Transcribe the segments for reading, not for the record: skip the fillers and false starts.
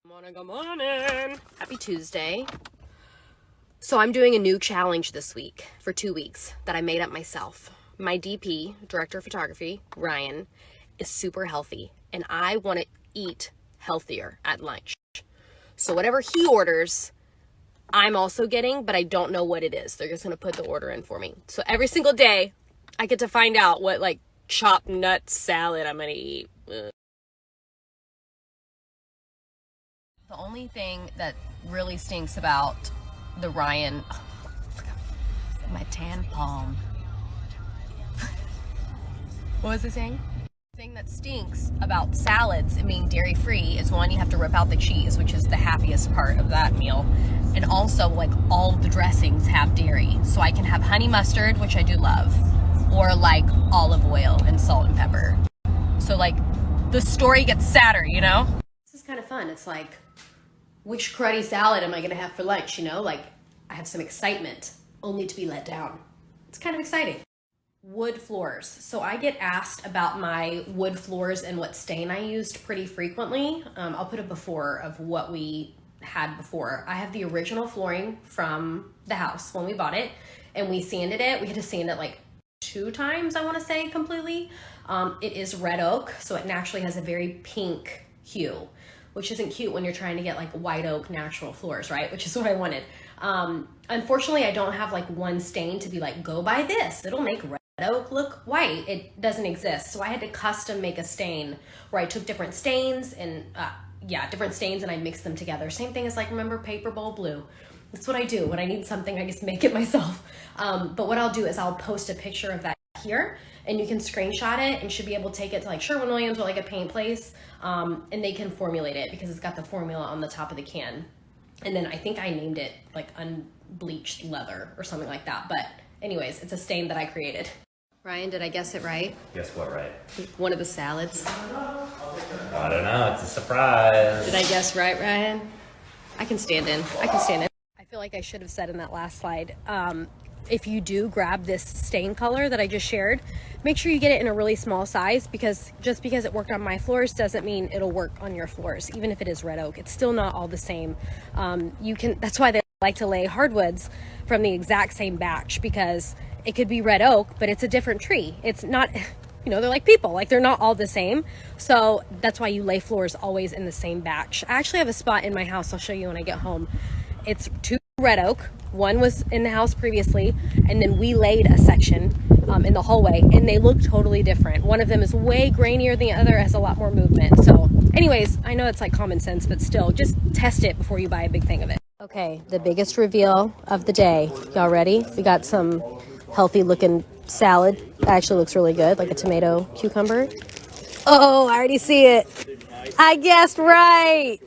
Good morning. Happy Tuesday. So I'm doing a new challenge this week for 2 weeks that I made up myself. My DP, director of photography, Ryan, is super healthy and I want to eat healthier at lunch. So whatever he orders, I'm also getting, but I don't know what it is. They're just going to put the order in for me. So every single day I get to find out what like chopped nut salad I'm going to eat. The only thing that really stinks about the Ryan, my tan palm. What was it saying? The thing that stinks about salads and being dairy free is one, you have to rip out the cheese, which is the happiest part of that meal. And also like all the dressings have dairy. So I can have honey mustard, which I do love, or like olive oil and salt and pepper. So like the story gets sadder, you know? This is kind of fun. It's like, which cruddy salad am I gonna have for lunch, you know? Like, I have some excitement, only to be let down. It's kind of exciting. Wood floors. So I get asked about my wood floors and what stain I used pretty frequently. I'll put a before of what we had before. I have the original flooring from the house when we bought it, and we sanded it. We had to sand it like 2 times, I wanna say, completely. It is red oak, so it naturally has a very pink hue, which isn't cute when you're trying to get like white oak natural floors, right? Which is what I wanted. Unfortunately, I don't have like one stain to be like, go buy this, it'll make red oak look white. It doesn't exist. So I had to custom make a stain where I took different stains and different stains and I mixed them together. Same thing as like, remember Paper Bowl Blue? That's what I do. When I need something, I just make it myself. But what I'll do is I'll post a picture of that here, and you can screenshot it and should be able to take it to like Sherwin-Williams or like a paint place, and they can formulate it because it's got the formula on the top of the can. And then I think I named it like unbleached leather or something like that. But anyways, it's a stain that I created. Ryan, did I guess it right? Guess what, right? One of the salads. I don't know, it's a surprise. Did I guess right, Ryan? I can stand in. I feel like I should have said in that last slide, if you do grab this stain color that I just shared, make sure you get it in a really small size, because just because it worked on my floors doesn't mean it'll work on your floors. Even if it is red oak, it's still not all the same. That's why they like to lay hardwoods from the exact same batch, because it could be red oak, but it's a different tree. It's not, you know, they're like people, like they're not all the same. So that's why you lay floors always in the same batch. I actually have a spot in my house I'll show you when I get home. It's 2 red oak. One was in the house previously, and then we laid a section in the hallway, and they look totally different. One of them is way grainier, the other has a lot more movement. So anyways, I know it's like common sense, but still, just test it before you buy a big thing of it. Okay, the biggest reveal of the day. Y'all ready? We got some healthy looking salad. It actually looks really good, like a tomato cucumber. Oh, I already see it. I guessed right.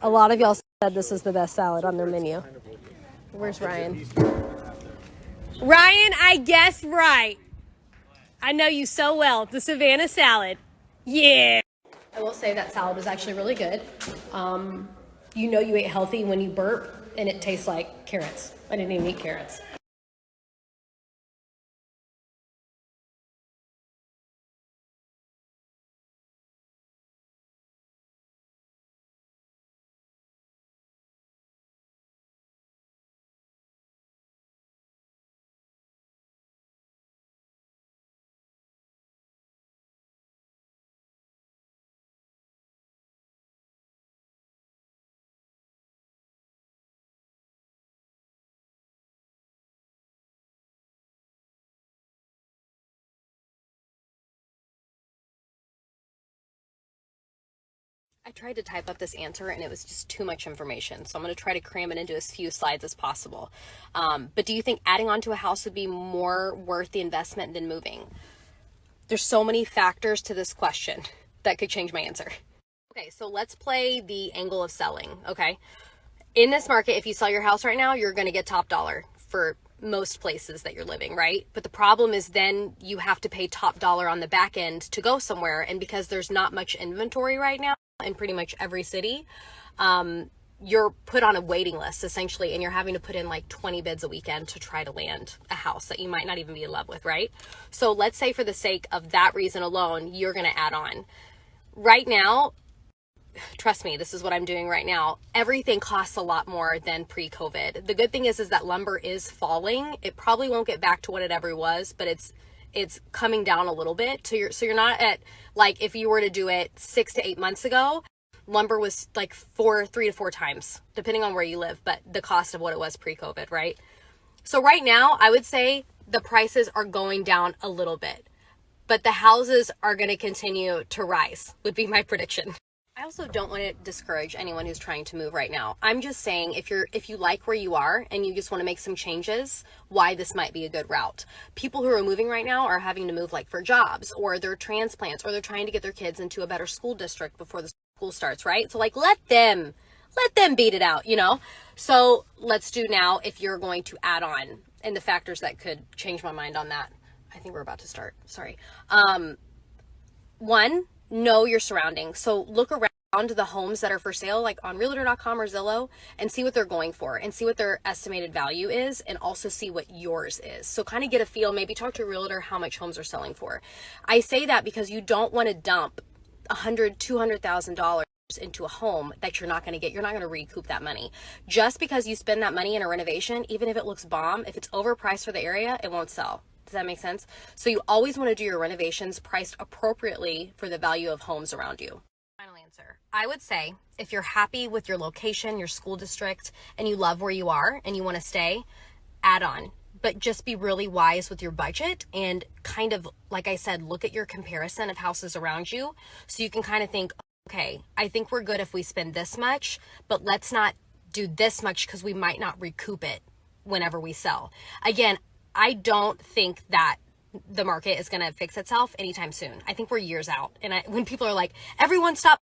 A lot of y'all said this is the best salad on their menu. Where's Ryan? Ryan, I guessed right. I know you so well. The Savannah salad. Yeah. I will say that salad was actually really good. You know you ate healthy when you burp, and it tastes like carrots. I didn't even eat carrots. I tried to type up this answer and it was just too much information. So I'm going to try to cram it into as few slides as possible. But do you think adding on to a house would be more worth the investment than moving? There's so many factors to this question that could change my answer. Okay, so let's play the angle of selling, okay? In this market, if you sell your house right now, you're going to get top dollar for most places that you're living, right? But the problem is then you have to pay top dollar on the back end to go somewhere. And because there's not much inventory right now in pretty much every city, you're put on a waiting list essentially, and you're having to put in like 20 bids a weekend to try to land a house that you might not even be in love with, right? So let's say for the sake of that reason alone, you're going to add on. Right now, trust me, this is what I'm doing right now. Everything costs a lot more than pre-COVID. The good thing is that lumber is falling. It probably won't get back to what it ever was, but it's coming down a little bit. So you're not at, like, if you were to do it 6 to 8 months ago, lumber was like 3 to 4 times, depending on where you live, but the cost of what it was pre-COVID, right? So right now, I would say the prices are going down a little bit, but the houses are going to continue to rise, would be my prediction. I also don't want to discourage anyone who's trying to move right now. I'm just saying, if you like where you are and you just want to make some changes, why this might be a good route. People who are moving right now are having to move like for jobs, or they're transplants, or they're trying to get their kids into a better school district before the school starts, right? So like, let them beat it out, you know? So let's do now, if you're going to add on, and the factors that could change my mind on that. I think we're about to start. Sorry. 1, know your surroundings. So look around the homes that are for sale, like on realtor.com or Zillow, and see what they're going for and see what their estimated value is, and also see what yours is. So kind of get a feel, maybe talk to a realtor how much homes are selling for. I say that because you don't want to dump $100,000, $200,000 into a home that you're not going to get. You're not going to recoup that money. Just because you spend that money in a renovation, even if it looks bomb, if it's overpriced for the area, it won't sell. Does that make sense? So you always want to do your renovations priced appropriately for the value of homes around you. Final answer. I would say if you're happy with your location, your school district, and you love where you are and you want to stay, add on. But just be really wise with your budget and kind of, like I said, look at your comparison of houses around you so you can kind of think, okay, I think we're good if we spend this much, but let's not do this much because we might not recoup it whenever we sell. Again, I don't think that the market is going to fix itself anytime soon. I think we're years out. And when people are like, everyone stop.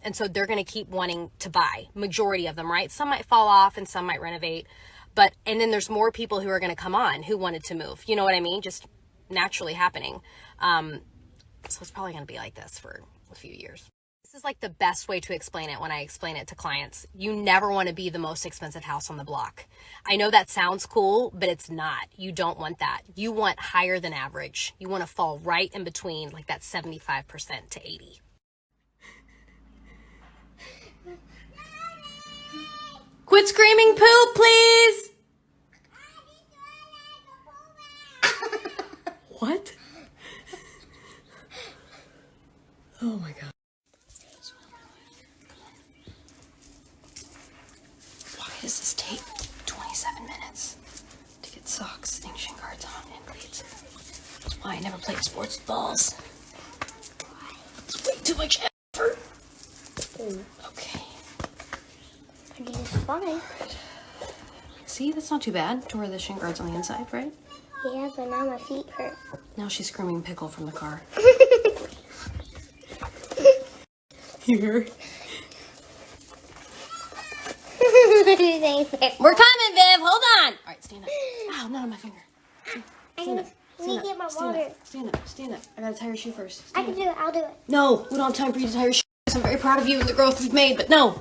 And so they're going to keep wanting to buy, majority of them, right? Some might fall off and some might renovate. And then there's more people who are going to come on who wanted to move. You know what I mean? Just naturally happening. So it's probably going to be like this for a few years. This is like the best way to explain it when I explain it to clients. You never want to be the most expensive house on the block. I know that sounds cool, but it's not. You don't want that. You want higher than average. You want to fall right in between, like that 75% to 80%. Quit screaming poop, please. What? Oh my God. Why does this take 27 minutes to get socks and shin guards on and cleats? That's why I never played sports with balls. It's way too much effort. Okay. I think it's fine. See, that's not too bad to wear the shin guards on the inside, right? Yeah, but now my feet hurt. Now she's screaming pickle from the car. You heard? We're coming, Viv. Hold on. All right, stand up. Ow, not on my finger. Stand up. I need to get my water. Stand up. I gotta tie your shoe first. I can do it. I'll do it. No, we don't have time for you to tie your shoes. I'm very proud of you and the growth you've made, but no.